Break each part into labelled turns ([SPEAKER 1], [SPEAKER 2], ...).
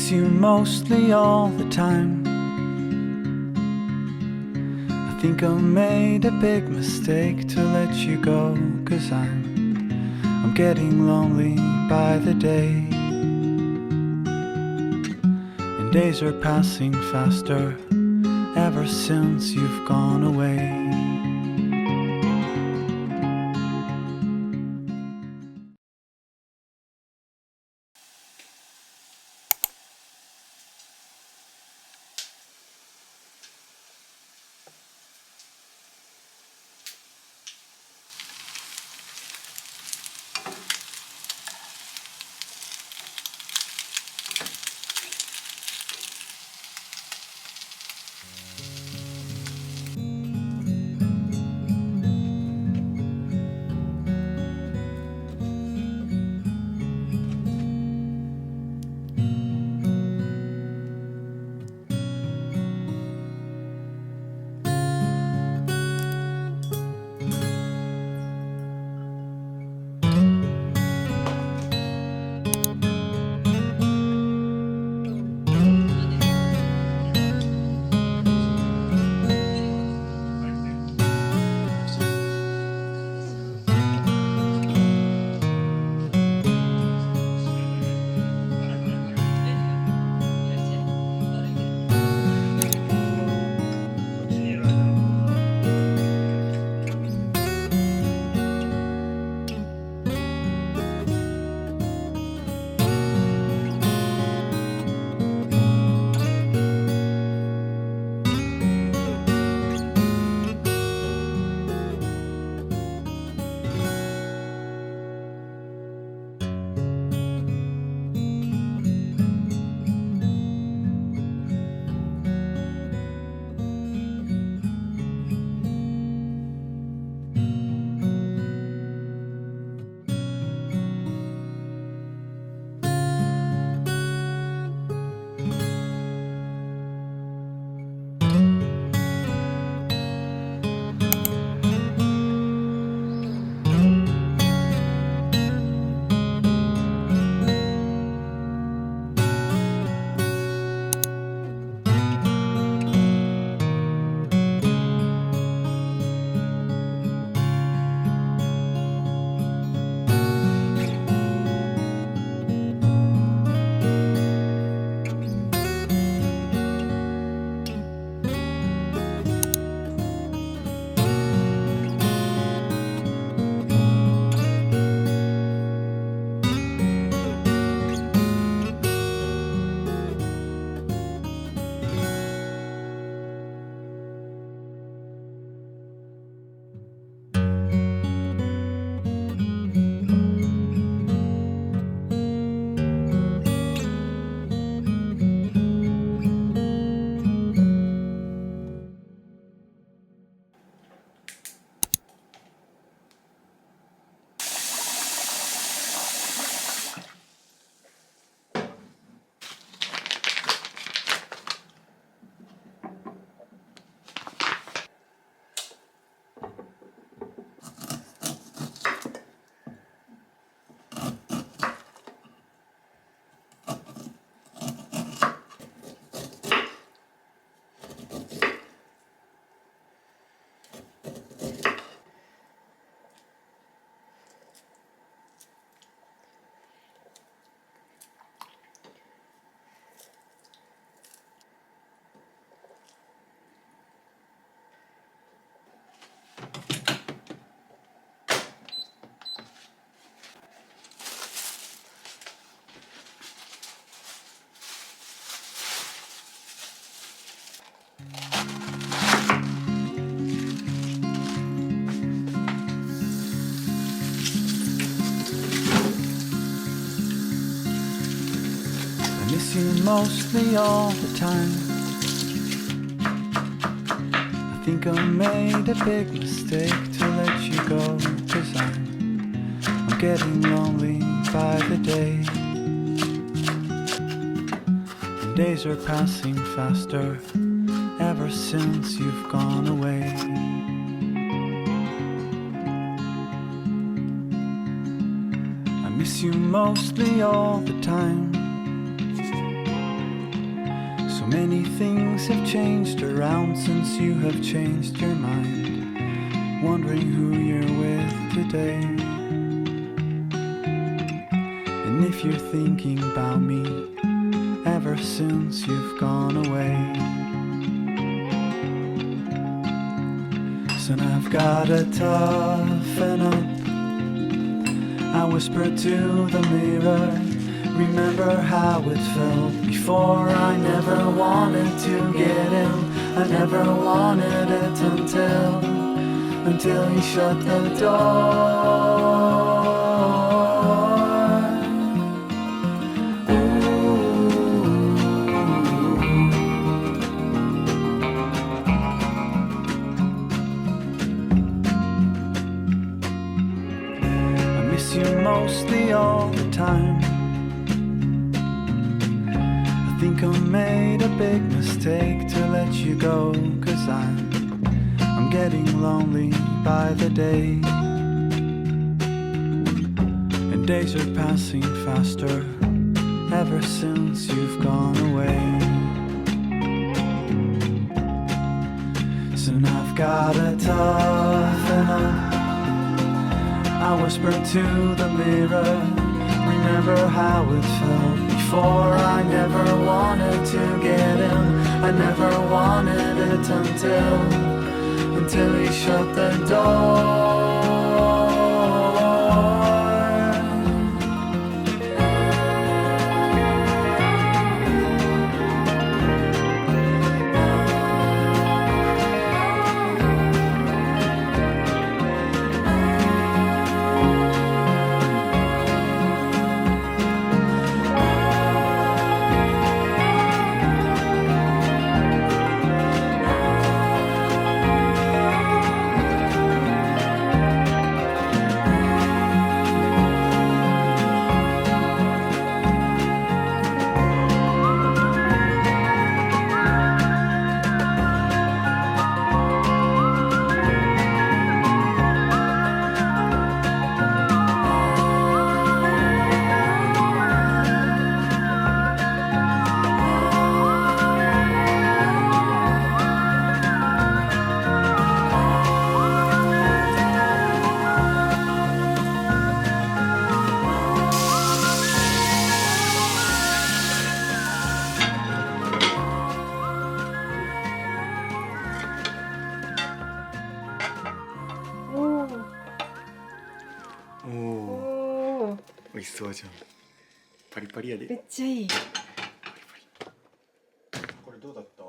[SPEAKER 1] miss you mostly all the time. I think I made a big mistake to let you go, 'cause I'm getting lonely by the day, and days are passing faster ever since you've gone away. I miss you mostly all the time. I think I made a big mistake to let you go, 'cause I'm getting lonely by the day, and days are passing faster ever since you've gone away. I miss you mostly all the time. So many things have changed around since you have changed your mind, wondering who you're with today. And if you're thinking about me ever since you've gone away, soon I've gotta toughen up. I whispered to the mirror, remember how it felt before. I never wanted to get in, I never wanted it until you shut the door. I miss you mostly all the time. I think I made a big mistake to let you go, 'cause I'm getting lonely by the day. And days are passing faster ever since you've gone away. Soon I've gotta toughen up. I whispered to the mirror, remember how it felt before. I never wanted to get in, I never wanted it until you shut the door.
[SPEAKER 2] お
[SPEAKER 3] おー、
[SPEAKER 2] 美味しそうじゃん。パリパリやで。
[SPEAKER 3] めっちゃいい。
[SPEAKER 2] これどうだった？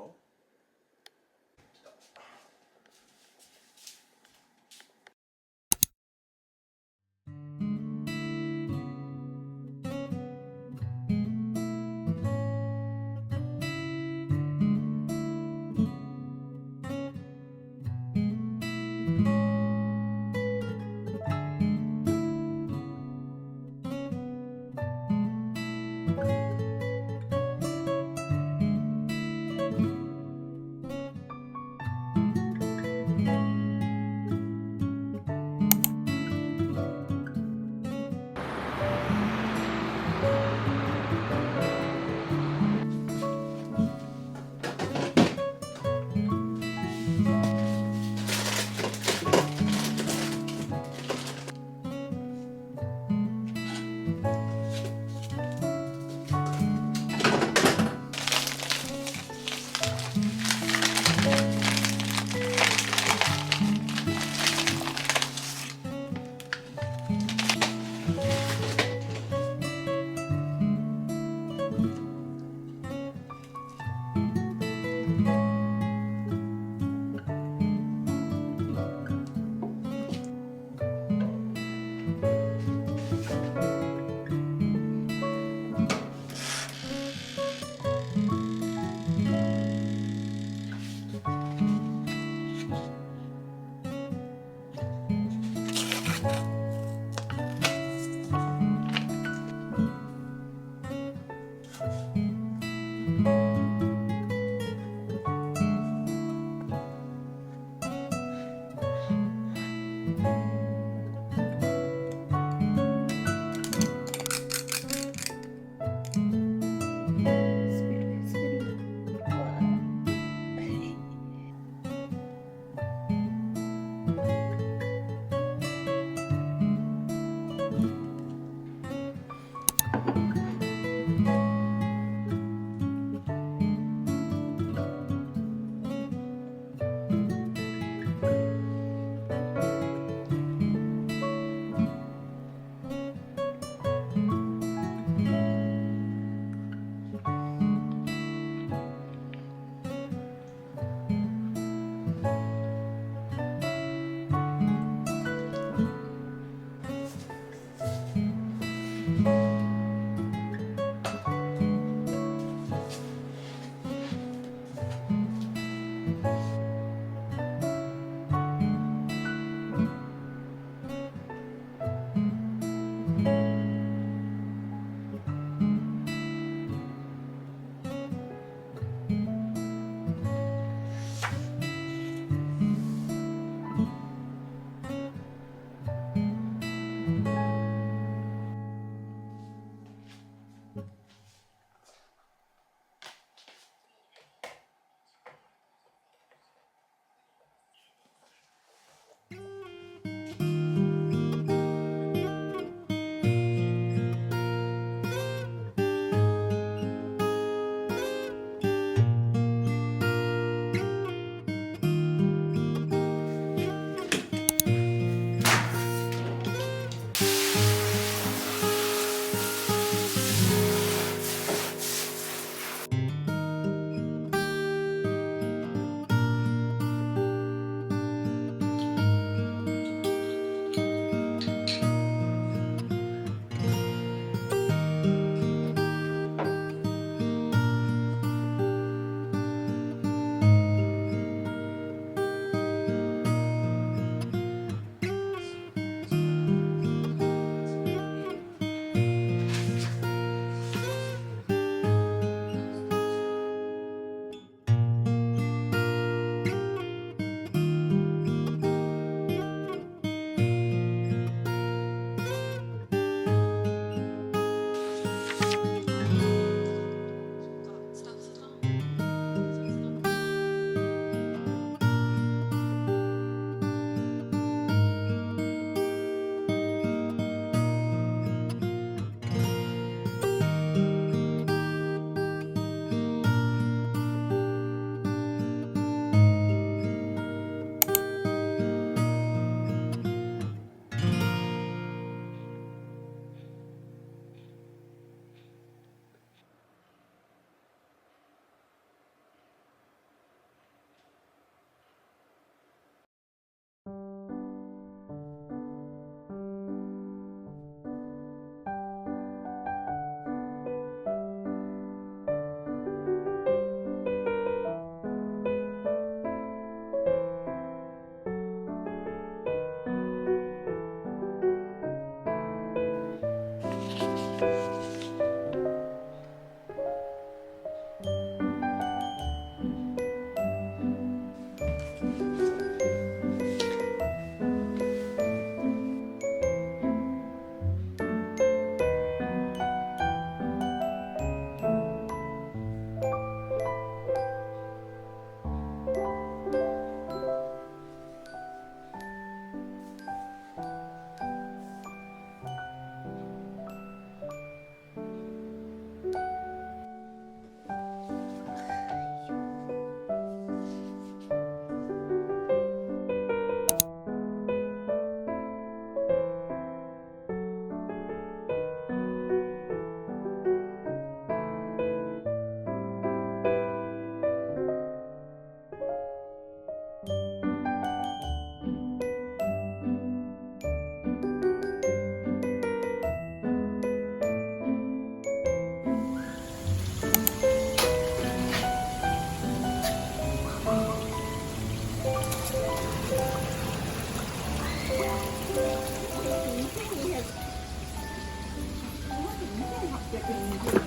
[SPEAKER 3] 왠지